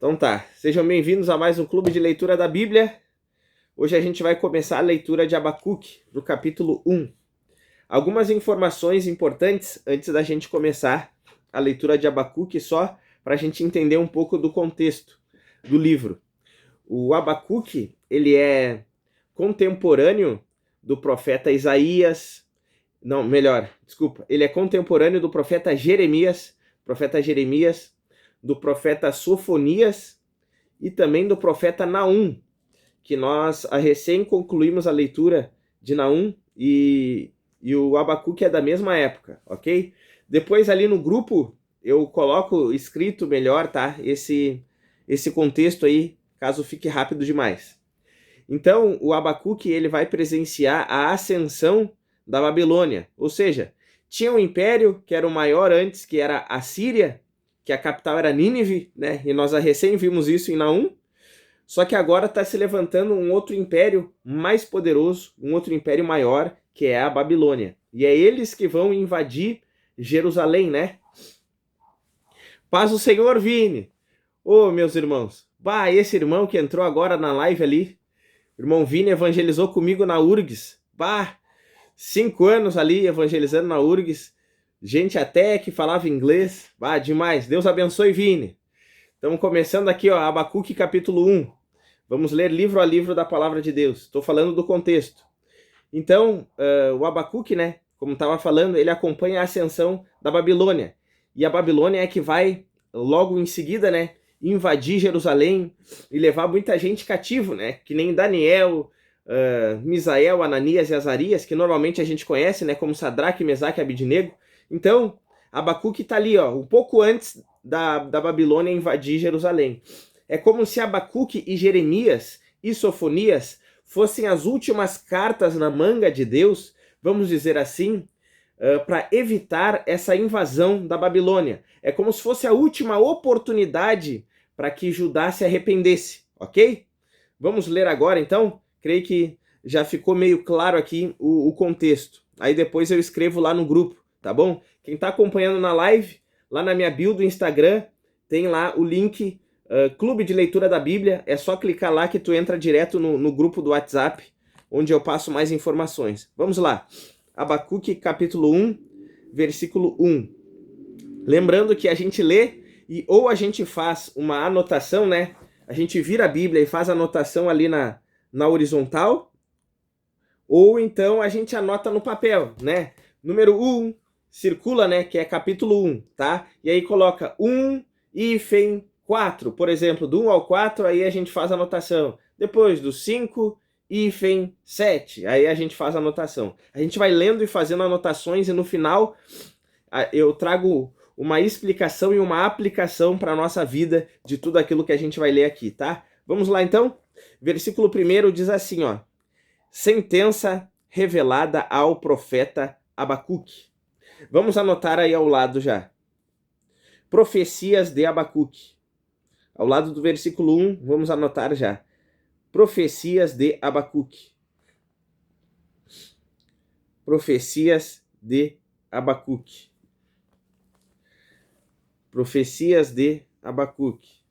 Então tá, sejam bem-vindos a mais um Clube de Leitura da Bíblia. Hoje a gente vai começar a leitura de Abacuque, do capítulo 1. Algumas informações importantes antes da gente começar a leitura de Abacuque, só para a gente entender um pouco do contexto do livro. O Abacuque, ele é contemporâneo do profeta Isaías, ele é contemporâneo do profeta Jeremias, do profeta Sofonias e também do profeta Naum, que nós recém concluímos a leitura de Naum e o Abacuque é da mesma época, ok? Depois ali no grupo eu coloco escrito melhor, tá? Esse contexto aí, caso fique rápido demais. Então, o Abacuque ele vai presenciar a ascensão da Babilônia, ou seja, tinha um império que era o maior antes, que era a Síria, que a capital era Nínive, né? E nós recém vimos isso em Naum. Só que agora está se levantando um outro império mais poderoso, um outro império maior, que é a Babilônia. E é eles que vão invadir Jerusalém, né? Paz o Senhor, Vini! Ô, meus irmãos, esse irmão que entrou agora na live ali, o irmão Vini evangelizou comigo na URGS. 5 anos ali evangelizando na URGS. Gente até que falava inglês. Demais. Deus abençoe, Vini. Estamos começando aqui, ó, Abacuque capítulo 1. Vamos ler livro a livro da palavra de Deus. Estou falando do contexto. Então, o Abacuque, né, como estava falando, ele acompanha a ascensão da Babilônia. E a Babilônia é que vai, logo em seguida, né, invadir Jerusalém e levar muita gente cativo, né, que nem Daniel, Misael, Ananias e Azarias, que normalmente a gente conhece, né, como Sadraque, Mesaque e Abidnego. Então, Abacuque está ali, ó, um pouco antes da Babilônia invadir Jerusalém. É como se Abacuque e Jeremias e Sofonias fossem as últimas cartas na manga de Deus, vamos dizer assim, para evitar essa invasão da Babilônia. É como se fosse a última oportunidade para que Judá se arrependesse, ok? Vamos ler agora, então? Creio que já ficou meio claro aqui o contexto. Aí depois eu escrevo lá no grupo, tá bom? Quem está acompanhando na live, lá na minha bio do Instagram, tem lá o link Clube de Leitura da Bíblia. É só clicar lá que tu entra direto no grupo do WhatsApp, onde eu passo mais informações. Vamos lá. Abacuque capítulo 1, versículo 1. Lembrando que a gente lê ou a gente faz uma anotação, né? A gente vira a Bíblia e faz a anotação ali na horizontal, ou então a gente anota no papel, né? Número 1, circula, né? Que é capítulo 1, tá? E aí coloca 1, 4, por exemplo, do 1 ao 4, aí a gente faz a anotação. Depois do 5, 7, aí a gente faz a anotação. A gente vai lendo e fazendo anotações e no final eu trago uma explicação e uma aplicação para a nossa vida de tudo aquilo que a gente vai ler aqui, tá? Vamos lá então? Versículo 1 diz assim, ó. Sentença revelada ao profeta Abacuque. Vamos anotar aí ao lado já. Profecias de Abacuque. Ao lado do versículo 1, vamos anotar já. Profecias de Abacuque. Profecias de Abacuque. Profecias de Abacuque.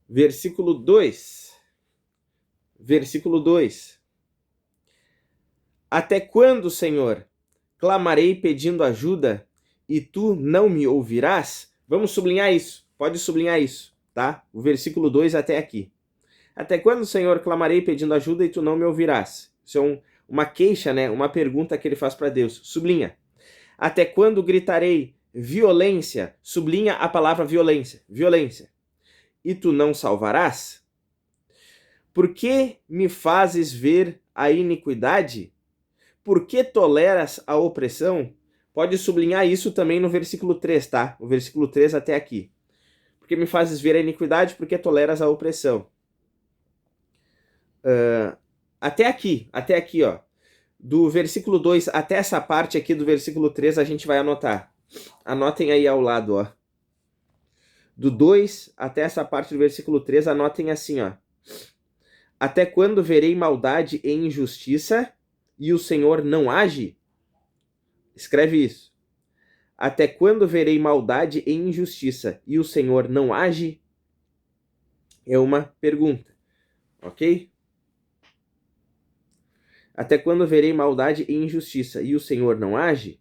Versículo 2. Versículo 2. Até quando, Senhor, clamarei pedindo ajuda e tu não me ouvirás? Vamos sublinhar isso. Pode sublinhar isso, tá? O versículo 2 até aqui. Até quando, Senhor, clamarei pedindo ajuda e tu não me ouvirás? Isso é uma queixa, né? Uma pergunta que ele faz para Deus. Sublinha. Até quando gritarei violência? Sublinha a palavra violência. Violência. E tu não salvarás? Por que me fazes ver a iniquidade? Por que toleras a opressão? Pode sublinhar isso também no versículo 3, tá? O versículo 3 até aqui. Porque me fazes ver a iniquidade, porque toleras a opressão. Até aqui, ó. Do versículo 2 até essa parte aqui do versículo 3 a gente vai anotar. Anotem aí ao lado, ó. Do 2 até essa parte do versículo 3, anotem assim, ó. Até quando verei maldade e injustiça e o Senhor não age? Escreve isso. Até quando verei maldade e injustiça e o Senhor não age? É uma pergunta, ok? Até quando verei maldade e injustiça e o Senhor não age?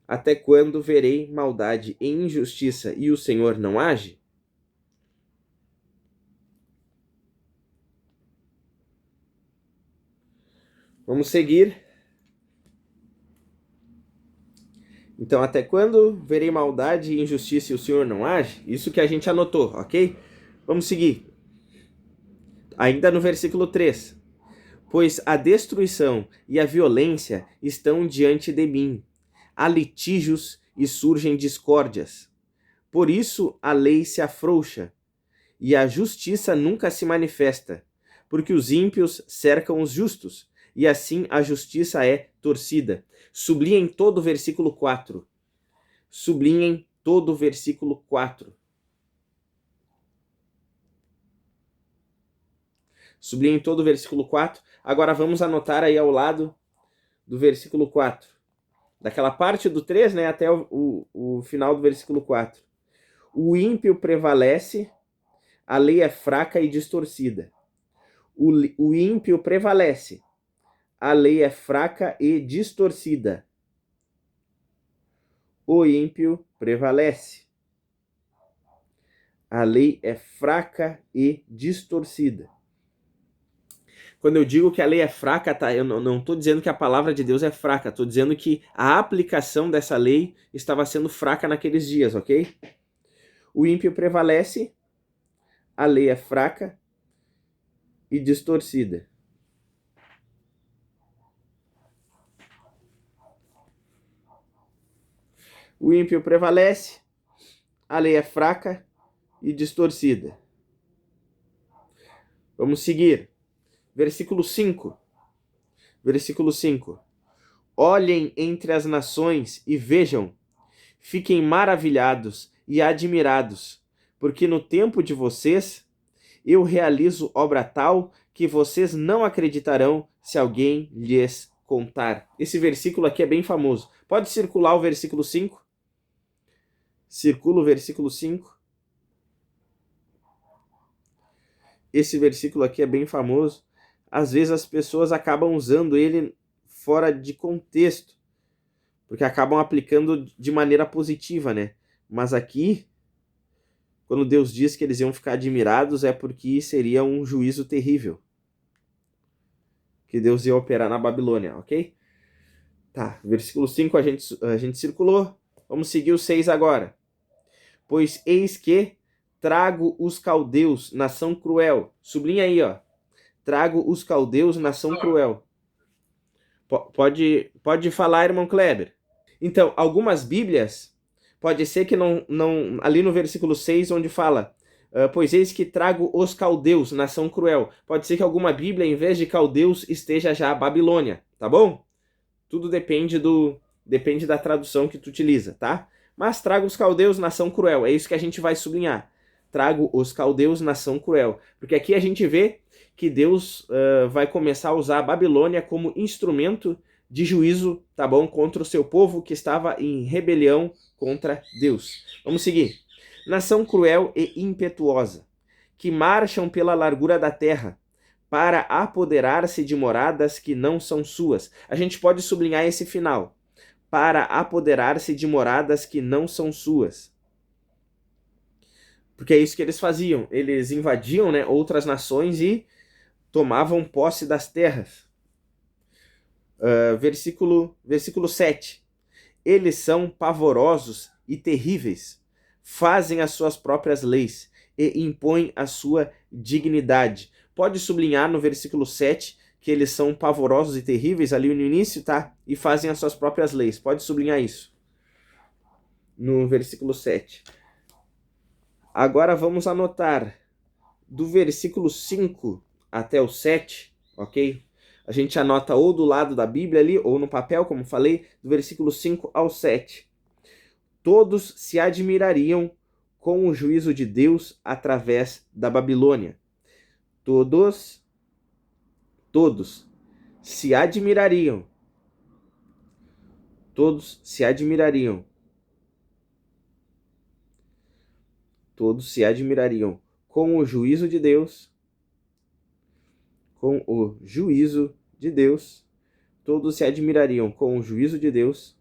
Até quando verei maldade e injustiça e o Senhor não age? Vamos seguir. Então, até quando verei maldade e injustiça e o Senhor não age? Isso que a gente anotou, ok? Vamos seguir. Ainda no versículo 3. Pois a destruição e a violência estão diante de mim. Há litígios e surgem discórdias. Por isso a lei se afrouxa e a justiça nunca se manifesta, porque os ímpios cercam os justos, e assim a justiça é torcida. Sublinhem todo o versículo 4. Sublinhem todo o versículo 4. Sublinhem todo o versículo 4. Agora vamos anotar aí ao lado do versículo 4. Daquela parte do 3, né, até o final do versículo 4. O ímpio prevalece, a lei é fraca e distorcida. O ímpio prevalece, a lei é fraca e distorcida. O ímpio prevalece. A lei é fraca e distorcida. Quando eu digo que a lei é fraca, tá? Eu não estou dizendo que a palavra de Deus é fraca, estou dizendo que a aplicação dessa lei estava sendo fraca naqueles dias, ok? O ímpio prevalece, a lei é fraca e distorcida. O ímpio prevalece, a lei é fraca e distorcida. Vamos seguir. Versículo 5. Versículo 5. Olhem entre as nações e vejam, fiquem maravilhados e admirados, porque no tempo de vocês eu realizo obra tal que vocês não acreditarão se alguém lhes contar. Esse versículo aqui é bem famoso. Pode circular o versículo 5? Circula o versículo 5. Esse versículo aqui é bem famoso. Às vezes as pessoas acabam usando ele fora de contexto, porque acabam aplicando de maneira positiva, né? Mas aqui, quando Deus diz que eles iam ficar admirados, é porque seria um juízo terrível que Deus ia operar na Babilônia, ok? Tá, versículo 5 a gente circulou. Vamos seguir o 6 agora. Pois eis que trago os caldeus, nação cruel. Sublinha aí, ó. Trago os caldeus, nação cruel. Pode falar, irmão Kleber. Então, algumas bíblias, pode ser que não ali no versículo 6, onde fala, pois eis que trago os caldeus, nação cruel. Pode ser que alguma bíblia, em vez de caldeus, esteja já Babilônia, tá bom? Tudo depende da tradução que tu utiliza, tá? Mas trago os caldeus, nação cruel. É isso que a gente vai sublinhar. Trago os caldeus, nação cruel. Porque aqui a gente vê que Deus vai começar a usar a Babilônia como instrumento de juízo, tá bom? Contra o seu povo que estava em rebelião contra Deus. Vamos seguir. Nação cruel e impetuosa, que marcham pela largura da terra, para apoderar-se de moradas que não são suas. A gente pode sublinhar esse final. Para apoderar-se de moradas que não são suas. Porque é isso que eles faziam. Eles invadiam, né, outras nações e tomavam posse das terras. Versículo 7. Eles são pavorosos e terríveis, fazem as suas próprias leis e impõem a sua dignidade. Pode sublinhar no versículo 7 que eles são pavorosos e terríveis ali no início, tá? E fazem as suas próprias leis. Pode sublinhar isso. No versículo 7. Agora vamos anotar do versículo 5 até o 7, ok? A gente anota ou do lado da Bíblia ali, ou no papel, como falei, do versículo 5 ao 7. Todos se admirariam com o juízo de Deus através da Babilônia. Todos se admirariam Todos se admirariam. Todos se admirariam com o juízo de Deus. Com o juízo de Deus. Todos se admirariam com o juízo de Deus.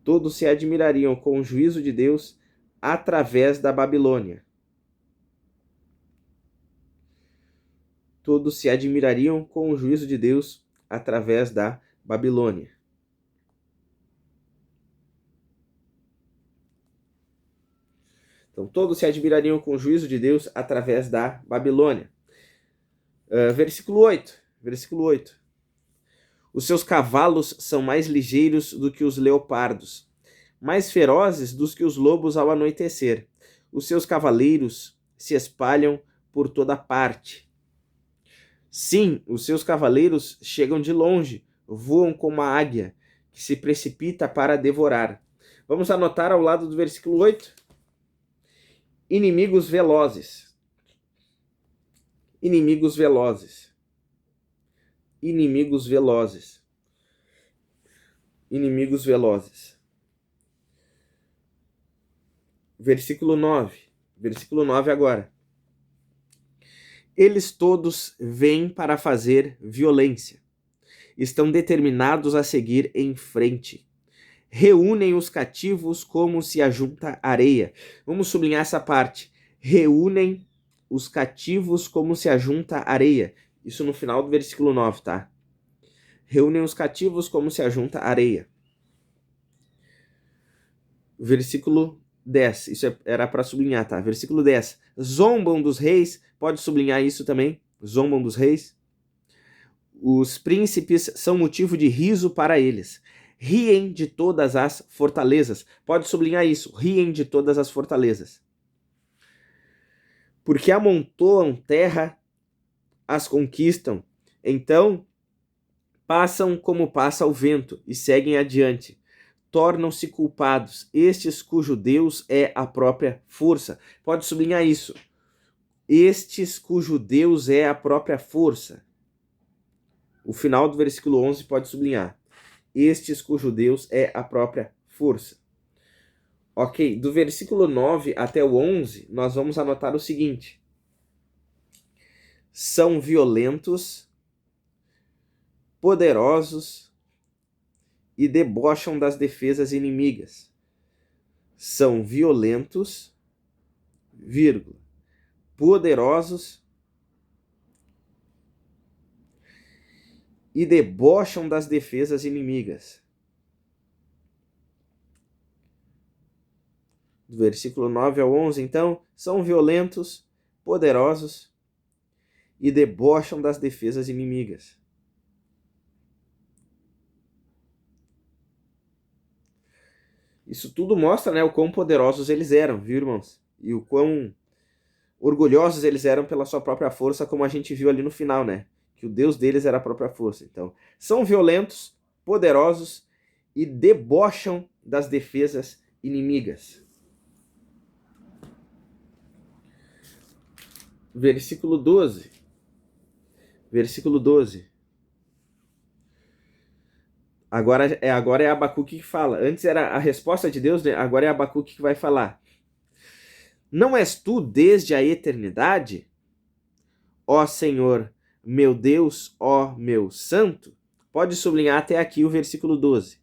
Todos se admirariam com o juízo de Deus através da Babilônia. Todos se admirariam com o juízo de Deus através da Babilônia. Então, todos se admirariam com o juízo de Deus através da Babilônia. Versículo 8. Versículo 8. Os seus cavalos são mais ligeiros do que os leopardos, mais ferozes do que os lobos ao anoitecer. Os seus cavaleiros se espalham por toda parte. Sim, os seus cavaleiros chegam de longe, voam como a águia, que se precipita para devorar. Vamos anotar ao lado do versículo 8. Inimigos velozes. Inimigos velozes. Inimigos velozes. Inimigos velozes. Versículo 9. Versículo 9 agora. Eles todos vêm para fazer violência. Estão determinados a seguir em frente. Reúnem os cativos como se ajunta areia. Vamos sublinhar essa parte. Reúnem os cativos como se ajunta areia. Isso no final do versículo 9, tá? Reúnem os cativos como se ajunta areia. Versículo 10. Isso era para sublinhar, tá? Versículo 10. Zombam dos reis. Pode sublinhar isso também. Zombam dos reis. Os príncipes são motivo de riso para eles. Riem de todas as fortalezas. Pode sublinhar isso. Riem de todas as fortalezas. Porque amontoam terra, as conquistam. Então, passam como passa o vento e seguem adiante. Tornam-se culpados, estes cujo Deus é a própria força. Pode sublinhar isso. Estes cujo Deus é a própria força. O final do versículo 11 pode sublinhar. Estes cujo Deus é a própria força. Ok, do versículo 9 até o 11, nós vamos anotar o seguinte. São violentos, poderosos e debocham das defesas inimigas. São violentos, vírgula, poderosos e debocham das defesas inimigas. Do versículo 9 ao 11, então, são violentos, poderosos e debocham das defesas inimigas. Isso tudo mostra, né, o quão poderosos eles eram, viu, irmãos? E o quão orgulhosos eles eram pela sua própria força, como a gente viu ali no final, né? Que o Deus deles era a própria força. Então, são violentos, poderosos e debocham das defesas inimigas. Versículo 12. Versículo 12. Agora é Abacuque que fala. Antes era a resposta de Deus, né? Agora é Abacuque que vai falar. Não és tu desde a eternidade, ó Senhor, meu Deus, ó meu santo? Pode sublinhar até aqui o versículo 12.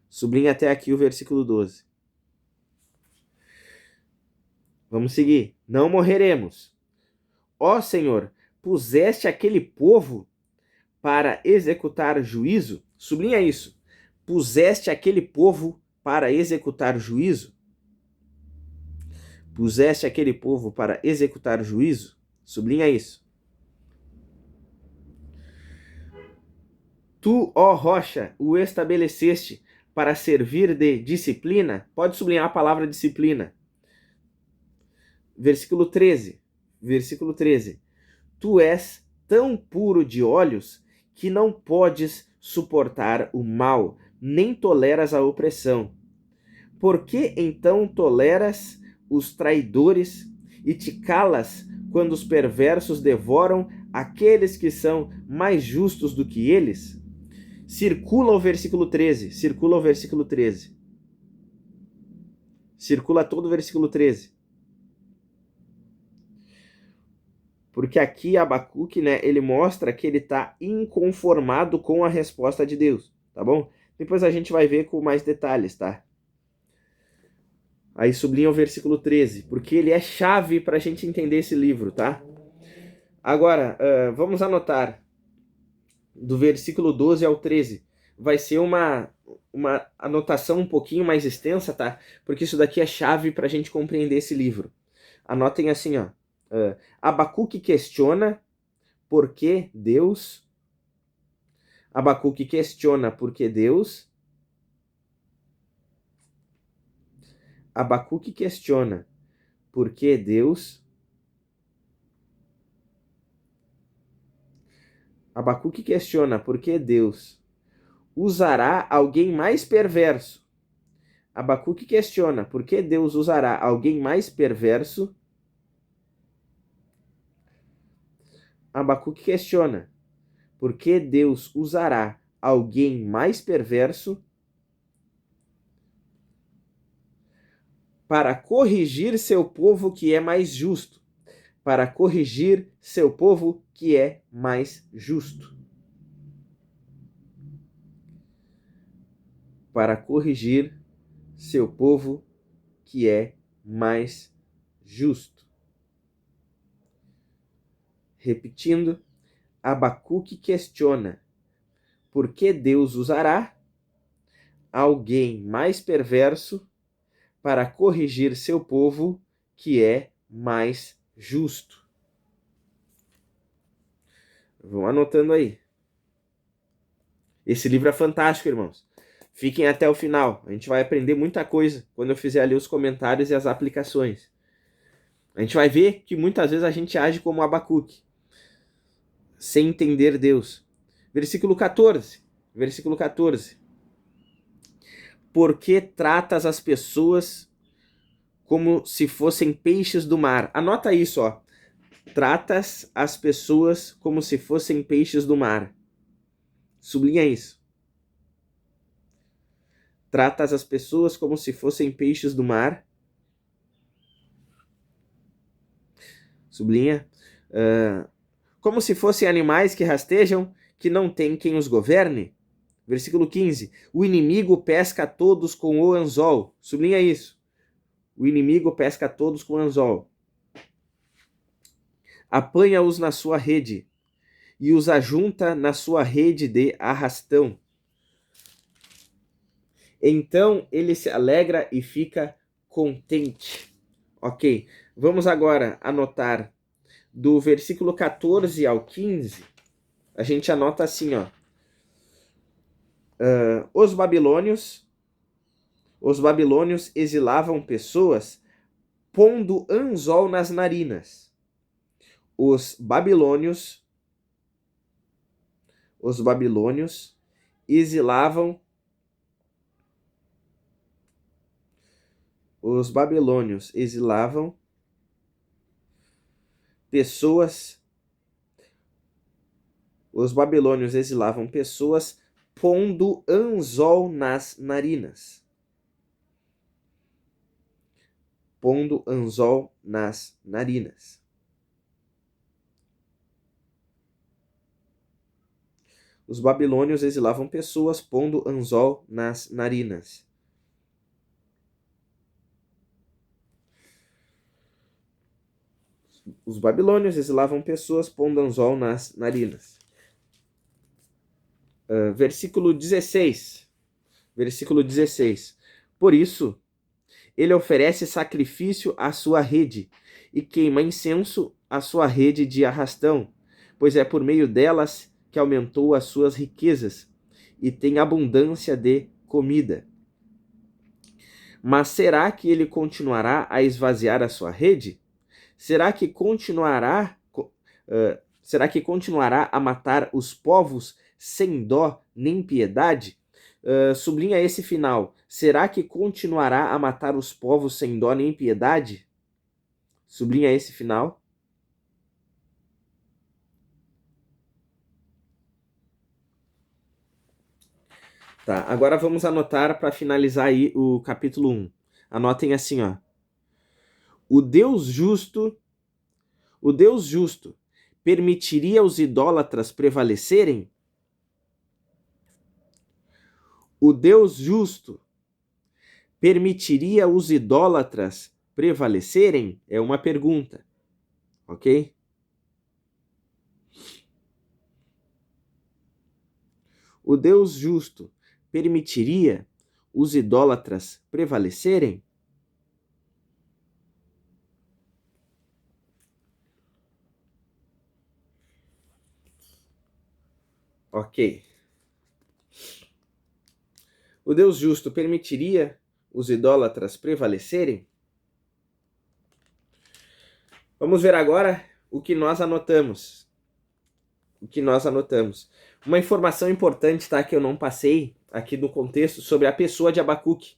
Sublinha até aqui o versículo 12. Vamos seguir. Não morreremos. Ó Senhor, puseste aquele povo para executar juízo? Sublinha isso. Puseste aquele povo para executar juízo? Puseste aquele povo para executar juízo? Sublinha isso. Tu, ó rocha, o estabeleceste para servir de disciplina? Pode sublinhar a palavra disciplina. Versículo 13. Versículo 13. Tu és tão puro de olhos que não podes suportar o mal, nem toleras a opressão. Por que então toleras os traidores e te calas quando os perversos devoram aqueles que são mais justos do que eles? Circula o versículo 13. Circula o versículo 13. Circula todo o versículo 13. Porque aqui Abacuque, né, ele mostra que ele está inconformado com a resposta de Deus, tá bom? Depois a gente vai ver com mais detalhes, tá? Aí sublinha o versículo 13, porque ele é chave para a gente entender esse livro, tá? Agora, vamos anotar do versículo 12 ao 13. Vai ser uma anotação um pouquinho mais extensa, tá? Porque isso daqui é chave para a gente compreender esse livro. Anotem assim, ó. Abacuque questiona por que Deus. Abacuque questiona por que Deus. Abacuque questiona por que Deus. Abacuque questiona por que Deus usará alguém mais perverso. Abacuque questiona por que Deus usará alguém mais perverso. Abacuque questiona por que Deus usará alguém mais perverso para corrigir seu povo que é mais justo. Para corrigir seu povo que é mais justo. Para corrigir seu povo que é mais justo. Repetindo, Abacuque questiona por que Deus usará alguém mais perverso para corrigir seu povo que é mais justo. Vão anotando aí. Esse livro é fantástico, irmãos. Fiquem até o final. A gente vai aprender muita coisa quando eu fizer ali os comentários e as aplicações. A gente vai ver que muitas vezes a gente age como Abacuque, sem entender Deus. Versículo 14. Versículo 14. Por que tratas as pessoas como se fossem peixes do mar? Anota isso, ó. Tratas as pessoas como se fossem peixes do mar. Sublinha isso. Tratas as pessoas como se fossem peixes do mar. Sublinha. Como se fossem animais que rastejam, que não tem quem os governe. Versículo 15. O inimigo pesca todos com o anzol. Sublinha isso. O inimigo pesca todos com o anzol. Apanha-os na sua rede e os ajunta na sua rede de arrastão. Então ele se alegra e fica contente. Ok, vamos agora anotar do versículo 14 ao 15. A gente anota assim, ó. Os babilônios exilavam pessoas pondo anzol nas narinas. Os babilônios exilavam pessoas. Os babilônios exilavam pessoas pondo anzol nas narinas. Pondo anzol nas narinas. Os babilônios exilavam pessoas pondo anzol nas narinas. Os babilônios exilavam pessoas pondo anzol nas narinas. Versículo 16. Versículo 16. Por isso, ele oferece sacrifício à sua rede e queima incenso à sua rede de arrastão, pois é por meio delas que aumentou as suas riquezas e tem abundância de comida. Mas será que ele continuará a esvaziar a sua rede? Será que continuará a matar os povos sem dó nem piedade? Sublinha esse final. Será que continuará a matar os povos sem dó nem piedade? Sublinha esse final. Tá, agora vamos anotar para finalizar aí o capítulo 1. Anotem assim, ó. O Deus justo permitiria os idólatras prevalecerem? O Deus justo permitiria os idólatras prevalecerem? É uma pergunta, ok? O Deus justo permitiria os idólatras prevalecerem? Ok. O Deus justo permitiria os idólatras prevalecerem? Vamos ver agora o que nós anotamos. Uma informação importante, tá, que eu não passei aqui no contexto sobre a pessoa de Abacuque.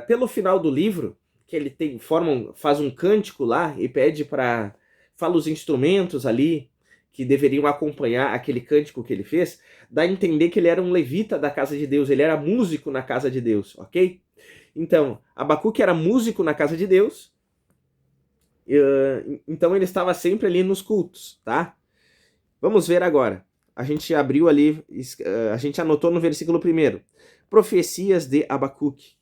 Pelo final do livro, que ele faz um cântico lá e pede para... Fala os instrumentos ali que deveriam acompanhar aquele cântico que ele fez, dá a entender que ele era um levita da casa de Deus, ele era músico na casa de Deus, ok? Então, Abacuque era músico na casa de Deus, então ele estava sempre ali nos cultos, tá? Vamos ver agora. A gente abriu ali, a gente anotou no versículo 1, profecias de Abacuque.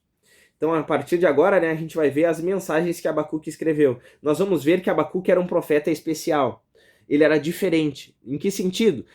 Então, a partir de agora, né, a gente vai ver as mensagens que Abacuque escreveu. Nós vamos ver que Abacuque era um profeta especial. Ele era diferente. Em que sentido?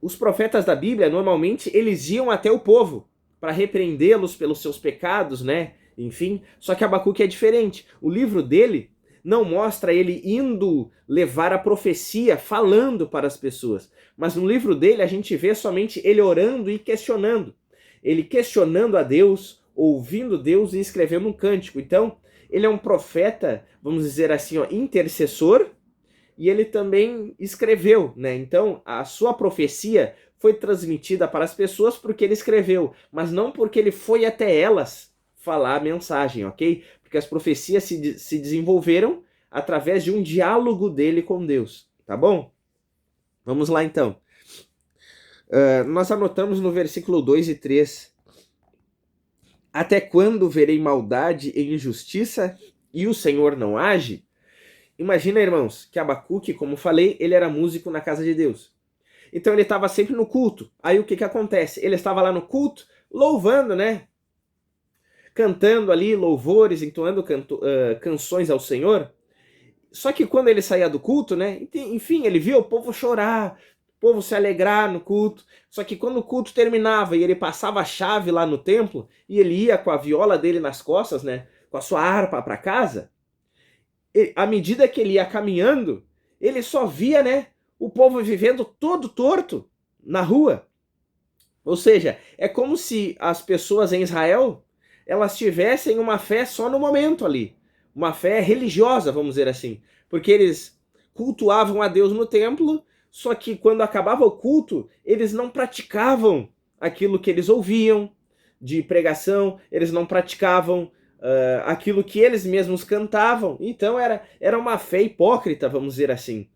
Os profetas da Bíblia, normalmente, eles iam até o povo para repreendê-los pelos seus pecados, né? Enfim, só que Abacuque é diferente. O livro dele não mostra ele indo levar a profecia, falando para as pessoas. Mas no livro dele a gente vê somente ele orando e questionando. Ele questionando a Deus, ouvindo Deus e escrevendo um cântico. Então, ele é um profeta, vamos dizer assim, ó, intercessor, e ele também escreveu, né? Então, a sua profecia foi transmitida para as pessoas porque ele escreveu, mas não porque ele foi até elas falar a mensagem, ok? Porque as profecias se desenvolveram através de um diálogo dele com Deus, tá bom? Vamos lá então. Nós anotamos no versículo 2 e 3. Até quando verei maldade e injustiça e o Senhor não age? Imagina, irmãos, que Abacuque, como falei, ele era músico na casa de Deus. Então ele estava sempre no culto. Aí o que acontece? Ele estava lá no culto, louvando, né? Cantando ali louvores, entoando canções ao Senhor. Só que quando ele saía do culto, né? Enfim, ele via o povo chorar, o povo se alegrar no culto. Só que quando o culto terminava e ele passava a chave lá no templo, e ele ia com a viola dele nas costas, né? Com a sua harpa para casa, à medida que ele ia caminhando, ele só via, né? O povo vivendo todo torto na rua. Ou seja, é como se as pessoas em Israel, elas tivessem uma fé só no momento ali. Uma fé religiosa, vamos dizer assim. Porque eles cultuavam a Deus no templo, só que quando acabava o culto, eles não praticavam aquilo que eles ouviam de pregação, eles não praticavam aquilo que eles mesmos cantavam. Então era uma fé hipócrita, vamos dizer assim.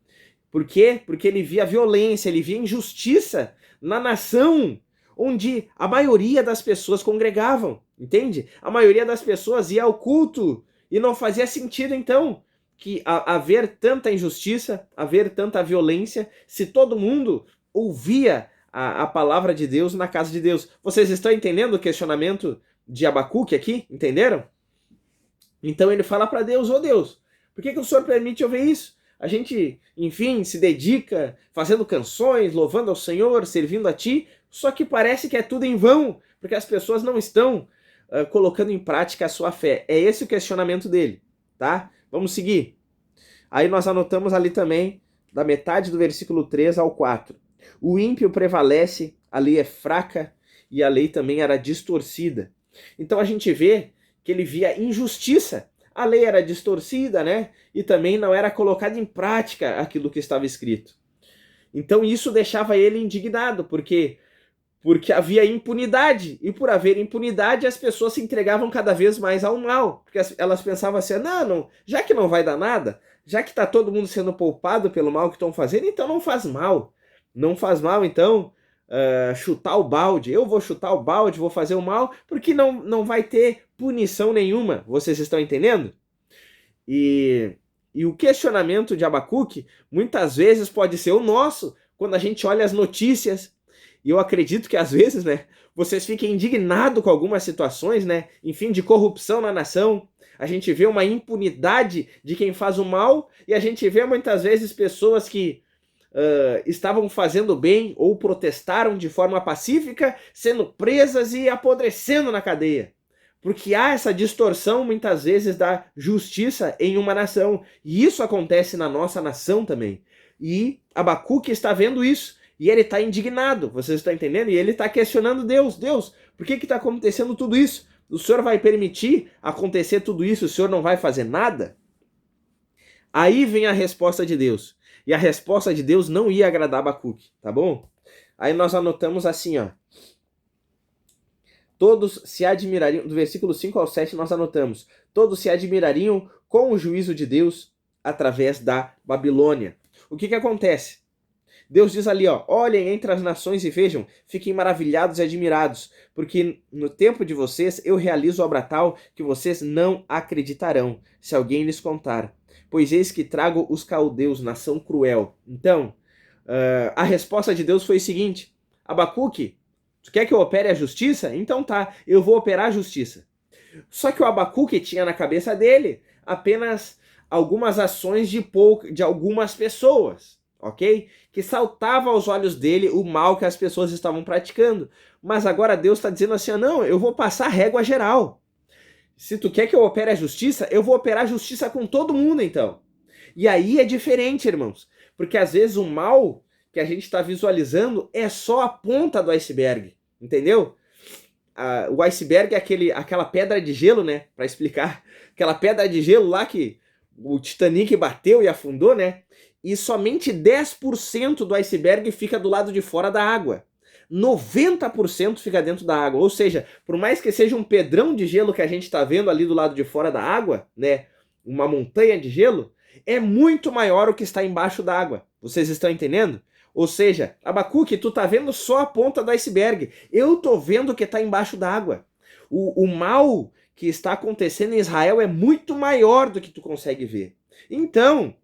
Por quê? Porque ele via violência, ele via injustiça na nação onde a maioria das pessoas congregavam, entende? A maioria das pessoas ia ao culto e não fazia sentido, então, que haver tanta injustiça, haver tanta violência, se todo mundo ouvia a palavra de Deus na casa de Deus. Vocês estão entendendo o questionamento de Abacuque aqui? Entenderam? Então ele fala para Deus, ô Deus, por que o Senhor permite eu ver isso? A gente, enfim, se dedica fazendo canções, louvando ao Senhor, servindo a Ti, só que parece que é tudo em vão, porque as pessoas não estão colocando em prática a sua fé. É esse o questionamento dele, tá? Vamos seguir. Aí nós anotamos ali também, da metade do versículo 3 ao 4. O ímpio prevalece, a lei é fraca e a lei também era distorcida. Então a gente vê que ele via injustiça. A lei era distorcida, né? E também não era colocado em prática aquilo que estava escrito. Então isso deixava ele indignado, porque havia impunidade. E por haver impunidade, as pessoas se entregavam cada vez mais ao mal. Porque elas pensavam assim, não, já que não vai dar nada, já que está todo mundo sendo poupado pelo mal que estão fazendo, então não faz mal. Não faz mal, então, chutar o balde. Eu vou chutar o balde, vou fazer o mal, porque não vai ter punição nenhuma. Vocês estão entendendo? E o questionamento de Abacuque muitas vezes pode ser o nosso, quando a gente olha as notícias. E eu acredito que às vezes, né, vocês fiquem indignados com algumas situações, né, enfim, de corrupção na nação. A gente vê uma impunidade de quem faz o mal e a gente vê muitas vezes pessoas que estavam fazendo bem ou protestaram de forma pacífica, sendo presas e apodrecendo na cadeia. Porque há essa distorção, muitas vezes, da justiça em uma nação. E isso acontece na nossa nação também. E Abacuque está vendo isso. E ele está indignado, vocês estão entendendo? E ele está questionando Deus. Deus, por que está acontecendo tudo isso? O Senhor vai permitir acontecer tudo isso? O Senhor não vai fazer nada? Aí vem a resposta de Deus. E a resposta de Deus não ia agradar Abacuque, tá bom? Aí nós anotamos assim, ó. Todos se admirariam, do versículo 5 ao 7 nós anotamos, todos se admirariam com o juízo de Deus através da Babilônia. O que acontece? Deus diz ali, ó, olhem entre as nações e vejam, fiquem maravilhados e admirados, porque no tempo de vocês eu realizo obra tal que vocês não acreditarão, se alguém lhes contar. Pois eis que trago os caldeus, nação cruel. Então, a resposta de Deus foi o seguinte, Abacuque, tu quer que eu opere a justiça? Então tá, eu vou operar a justiça. Só que o Abacuque tinha na cabeça dele apenas algumas ações de algumas pessoas, ok? Que saltava aos olhos dele o mal que as pessoas estavam praticando. Mas agora Deus está dizendo assim, não, eu vou passar régua geral. Se tu quer que eu opere a justiça, eu vou operar a justiça com todo mundo, então. E aí é diferente, irmãos. Porque às vezes o mal que a gente está visualizando é só a ponta do iceberg. Entendeu? O iceberg é aquela pedra de gelo, né? Para explicar. Aquela pedra de gelo lá que o Titanic bateu e afundou, né? E somente 10% do iceberg fica do lado de fora da água. 90% fica dentro da água. Ou seja, por mais que seja um pedrão de gelo que a gente está vendo ali do lado de fora da água, né? Uma montanha de gelo, é muito maior o que está embaixo da água. Vocês estão entendendo? Ou seja, Abacuque, tu tá vendo só a ponta do iceberg. Eu tô vendo o que está embaixo da água. O mal que está acontecendo em Israel é muito maior do que tu consegue ver. Então,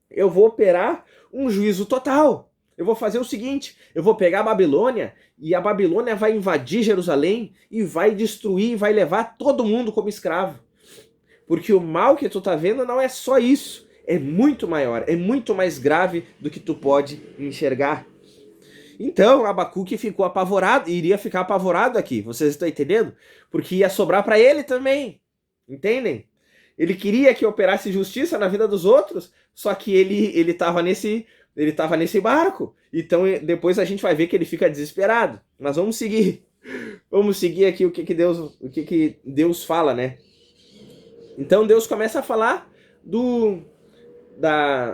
eu vou operar um juízo total. Eu vou fazer o seguinte, eu vou pegar a Babilônia e a Babilônia vai invadir Jerusalém e vai destruir, vai levar todo mundo como escravo. Porque o mal que tu tá vendo não é só isso, é muito maior, é muito mais grave do que tu pode enxergar. Então, Abacuque ficou apavorado, iria ficar apavorado aqui, vocês estão entendendo? Porque ia sobrar para ele também, entendem? Ele queria que operasse justiça na vida dos outros, só que ele estava nesse barco. Então depois a gente vai ver que ele fica desesperado. Mas vamos seguir. Vamos seguir aqui o que Deus fala, né? Então Deus começa a falar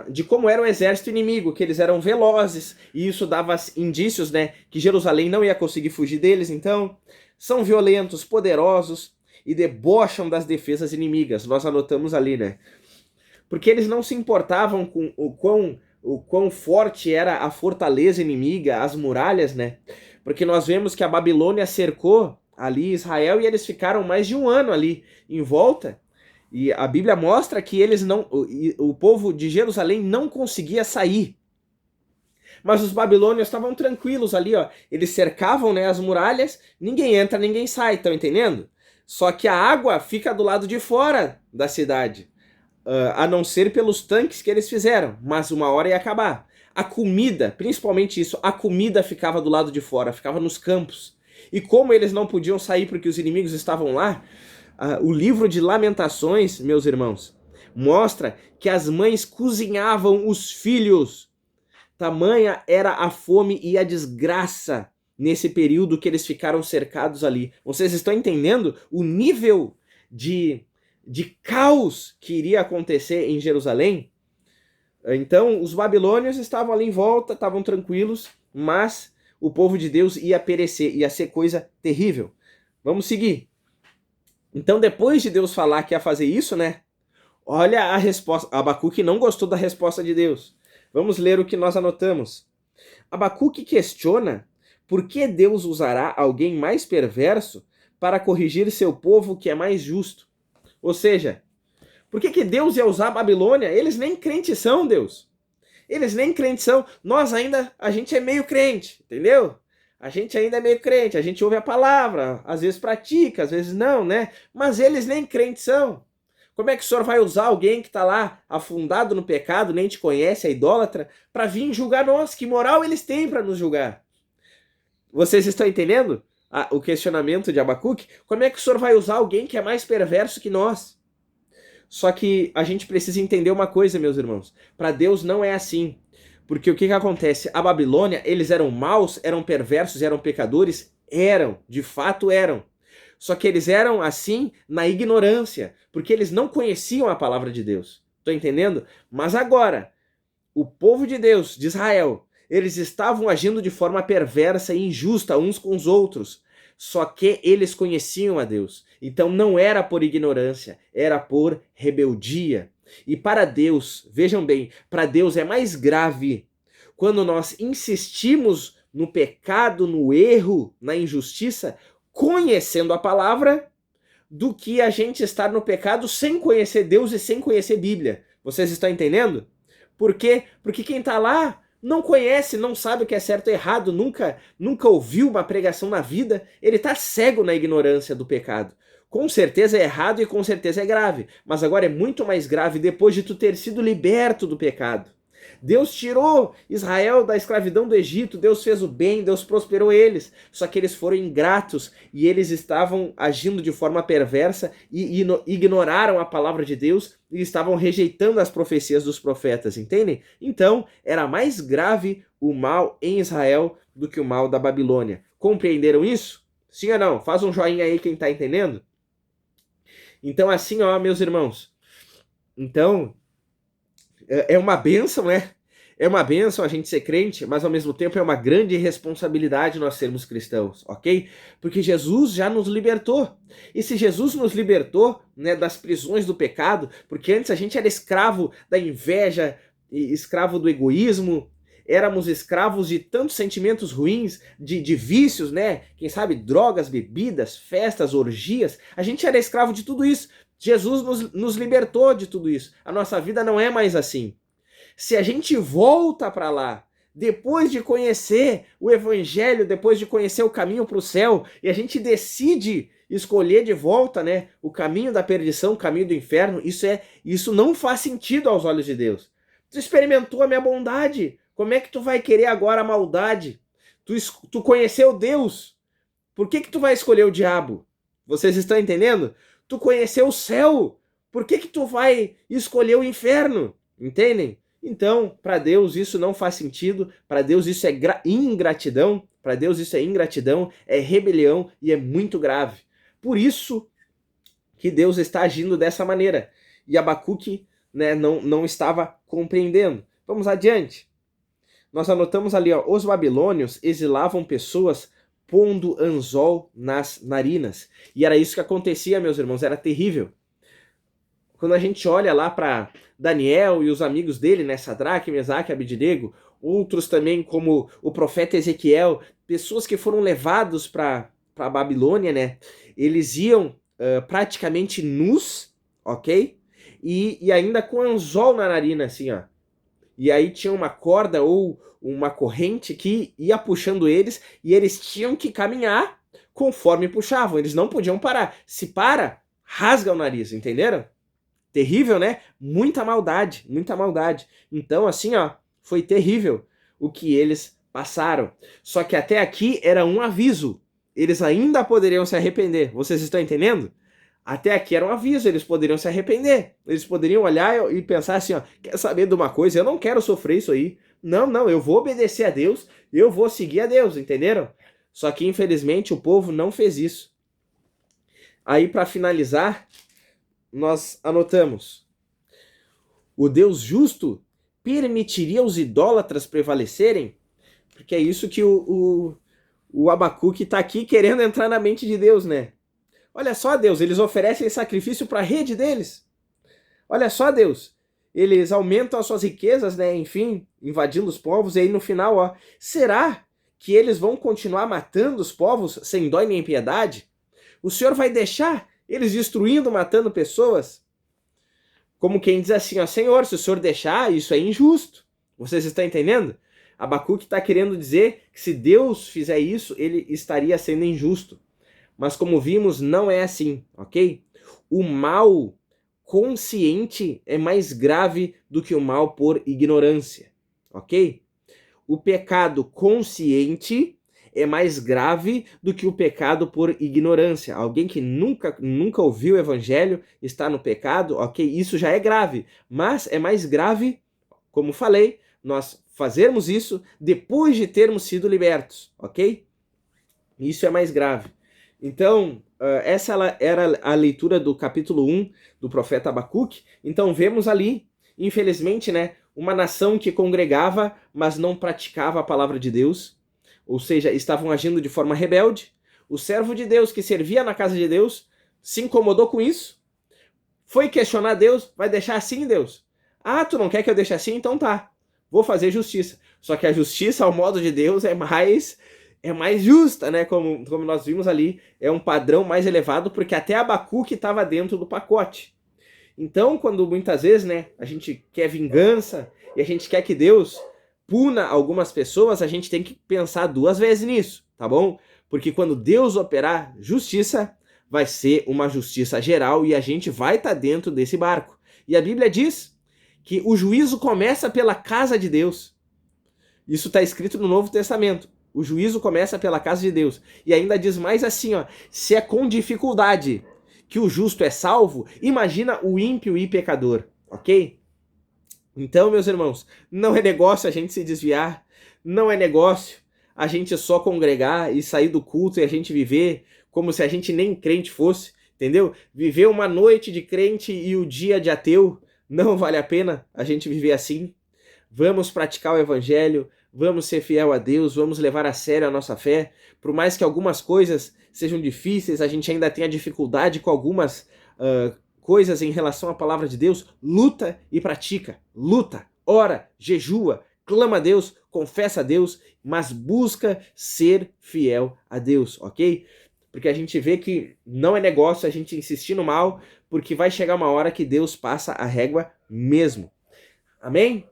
de como era o exército inimigo, que eles eram velozes, e isso dava indícios, né, que Jerusalém não ia conseguir fugir deles. Então, são violentos, poderosos, e debocham das defesas inimigas. Nós anotamos ali, né? Porque eles não se importavam com o quão forte era a fortaleza inimiga, as muralhas, né? Porque nós vemos que a Babilônia cercou ali Israel e eles ficaram mais de um ano ali em volta. E a Bíblia mostra que o povo de Jerusalém não conseguia sair. Mas os babilônios estavam tranquilos ali, ó. Eles cercavam, né, as muralhas, ninguém entra, ninguém sai, estão entendendo? Só que a água fica do lado de fora da cidade, a não ser pelos tanques que eles fizeram, mas uma hora ia acabar. A comida, principalmente isso, a comida ficava do lado de fora, ficava nos campos. E como eles não podiam sair porque os inimigos estavam lá, o livro de Lamentações, meus irmãos, mostra que as mães cozinhavam os filhos. Tamanha era a fome e a desgraça nesse período que eles ficaram cercados ali. Vocês estão entendendo o nível de caos que iria acontecer em Jerusalém? Então, os babilônios estavam ali em volta, estavam tranquilos, mas o povo de Deus ia perecer, ia ser coisa terrível. Vamos seguir. Então, depois de Deus falar que ia fazer isso, né? Olha a resposta. Abacuque não gostou da resposta de Deus. Vamos ler o que nós anotamos. Abacuque questiona Por que Deus usará alguém mais perverso para corrigir seu povo que é mais justo? Ou seja, por que Deus ia usar a Babilônia? Eles nem crentes são, Deus. Eles nem crentes são. A gente é meio crente, entendeu? A gente ainda é meio crente, a gente ouve a palavra, às vezes pratica, às vezes não, né? Mas eles nem crentes são. Como é que o senhor vai usar alguém que está lá afundado no pecado, nem te conhece, é idólatra, para vir julgar nós? Que moral eles têm para nos julgar? Vocês estão entendendo o questionamento de Abacuque? Como é que o senhor vai usar alguém que é mais perverso que nós? Só que a gente precisa entender uma coisa, meus irmãos. Para Deus não é assim. Porque o que acontece? A Babilônia, eles eram maus, eram perversos, eram pecadores? Eram, de fato eram. Só que eles eram assim na ignorância, porque eles não conheciam a palavra de Deus. Estou entendendo? Mas agora, o povo de Deus, de Israel, eles estavam agindo de forma perversa e injusta uns com os outros. Só que eles conheciam a Deus. Então não era por ignorância, era por rebeldia. E para Deus, vejam bem, para Deus é mais grave quando nós insistimos no pecado, no erro, na injustiça, conhecendo a palavra, do que a gente estar no pecado sem conhecer Deus e sem conhecer Bíblia. Vocês estão entendendo? Por quê? Porque quem está lá não conhece, não sabe o que é certo e errado, nunca ouviu uma pregação na vida, ele está cego na ignorância do pecado. Com certeza é errado e com certeza é grave, mas agora é muito mais grave depois de tu ter sido liberto do pecado. Deus tirou Israel da escravidão do Egito, Deus fez o bem, Deus prosperou eles, só que eles foram ingratos e eles estavam agindo de forma perversa e ignoraram a palavra de Deus e estavam rejeitando as profecias dos profetas, entendem? Então, era mais grave o mal em Israel do que o mal da Babilônia. Compreenderam isso? Sim ou não? Faz um joinha aí quem está entendendo. Então, assim, ó, meus irmãos, então, é uma bênção, né? É uma bênção a gente ser crente, mas ao mesmo tempo é uma grande responsabilidade nós sermos cristãos, ok? Porque Jesus já nos libertou. E se Jesus nos libertou, né, das prisões do pecado, porque antes a gente era escravo da inveja, escravo do egoísmo, éramos escravos de tantos sentimentos ruins, de vícios, né? Quem sabe drogas, bebidas, festas, orgias. A gente era escravo de tudo isso. Jesus nos libertou de tudo isso. A nossa vida não é mais assim. Se a gente volta para lá, depois de conhecer o Evangelho, depois de conhecer o caminho para o céu, e a gente decide escolher de volta, né, o caminho da perdição, o caminho do inferno, isso não faz sentido aos olhos de Deus. Tu experimentou a minha bondade, como é que tu vai querer agora a maldade? Tu conheceu Deus, por que tu vai escolher o diabo? Vocês estão entendendo? Tu conheceu o céu, por que tu vai escolher o inferno? Entendem? Então, para Deus isso não faz sentido, para Deus isso é ingratidão, para Deus isso é ingratidão, é rebelião e é muito grave. Por isso que Deus está agindo dessa maneira. E Abacuque, né, não estava compreendendo. Vamos adiante. Nós anotamos ali, ó, os babilônios exilavam pessoas pondo anzol nas narinas. E era isso que acontecia, meus irmãos, era terrível. Quando a gente olha lá para Daniel e os amigos dele, né, Sadraque, Mesaque, Abednego, outros também como o profeta Ezequiel, pessoas que foram levados para a Babilônia, né, eles iam praticamente nus, ok? E ainda com anzol na narina, assim, ó. E aí tinha uma corda ou uma corrente que ia puxando eles e eles tinham que caminhar conforme puxavam. Eles não podiam parar. Se para, rasga o nariz, entenderam? Terrível, né? Muita maldade, muita maldade. Então, assim, ó, foi terrível o que eles passaram. Só que até aqui era um aviso. Eles ainda poderiam se arrepender. Vocês estão entendendo? Até aqui era um aviso, eles poderiam se arrepender. Eles poderiam olhar e pensar assim, ó, quer saber de uma coisa? Eu não quero sofrer isso aí. Não, eu vou obedecer a Deus, eu vou seguir a Deus, entenderam? Só que, infelizmente, o povo não fez isso. Aí, para finalizar, nós anotamos: o Deus justo permitiria os idólatras prevalecerem? Porque é isso que o Abacuque está aqui querendo entrar na mente de Deus, né? Olha só, Deus, eles oferecem sacrifício para a rede deles. Olha só, Deus, eles aumentam as suas riquezas, né? Enfim, invadindo os povos, e aí no final, ó, será que eles vão continuar matando os povos sem dó nem piedade? O Senhor vai deixar eles destruindo, matando pessoas? Como quem diz assim, ó, Senhor, se o Senhor deixar, isso é injusto. Vocês estão entendendo? Abacuque está querendo dizer que se Deus fizer isso, ele estaria sendo injusto. Mas como vimos, não é assim, ok? O mal consciente é mais grave do que o mal por ignorância, ok? O pecado consciente é mais grave do que o pecado por ignorância. Alguém que nunca ouviu o evangelho está no pecado, ok? Isso já é grave, mas é mais grave, como falei, nós fazermos isso depois de termos sido libertos, ok? Isso é mais grave. Então, essa era a leitura do capítulo 1 do profeta Abacuque. Então, vemos ali, infelizmente, né, uma nação que congregava, mas não praticava a palavra de Deus, ou seja, estavam agindo de forma rebelde. O servo de Deus que servia na casa de Deus se incomodou com isso, foi questionar Deus, vai deixar assim, Deus? Ah, tu não quer que eu deixe assim? Então tá, vou fazer justiça. Só que a justiça ao modo de Deus é mais justa, né? Como nós vimos ali, é um padrão mais elevado, porque até Abacuque estava dentro do pacote. Então, quando muitas vezes, né, a gente quer vingança e a gente quer que Deus puna algumas pessoas, a gente tem que pensar duas vezes nisso, tá bom? Porque quando Deus operar justiça, vai ser uma justiça geral e a gente vai estar dentro desse barco. E a Bíblia diz que o juízo começa pela casa de Deus. Isso está escrito no Novo Testamento. O juízo começa pela casa de Deus. E ainda diz mais assim, ó, se é com dificuldade que o justo é salvo, imagina o ímpio e pecador, ok? Então, meus irmãos, não é negócio a gente se desviar, não é negócio a gente só congregar e sair do culto e a gente viver como se a gente nem crente fosse, entendeu? Viver uma noite de crente e o dia de ateu, não vale a pena a gente viver assim. Vamos praticar o evangelho, vamos ser fiel a Deus, vamos levar a sério a nossa fé. Por mais que algumas coisas sejam difíceis, a gente ainda tenha dificuldade com algumas coisas em relação à palavra de Deus, luta e pratica. Luta, ora, jejua, clama a Deus, confessa a Deus, mas busca ser fiel a Deus, ok? Porque a gente vê que não é negócio a gente insistir no mal, porque vai chegar uma hora que Deus passa a régua mesmo. Amém?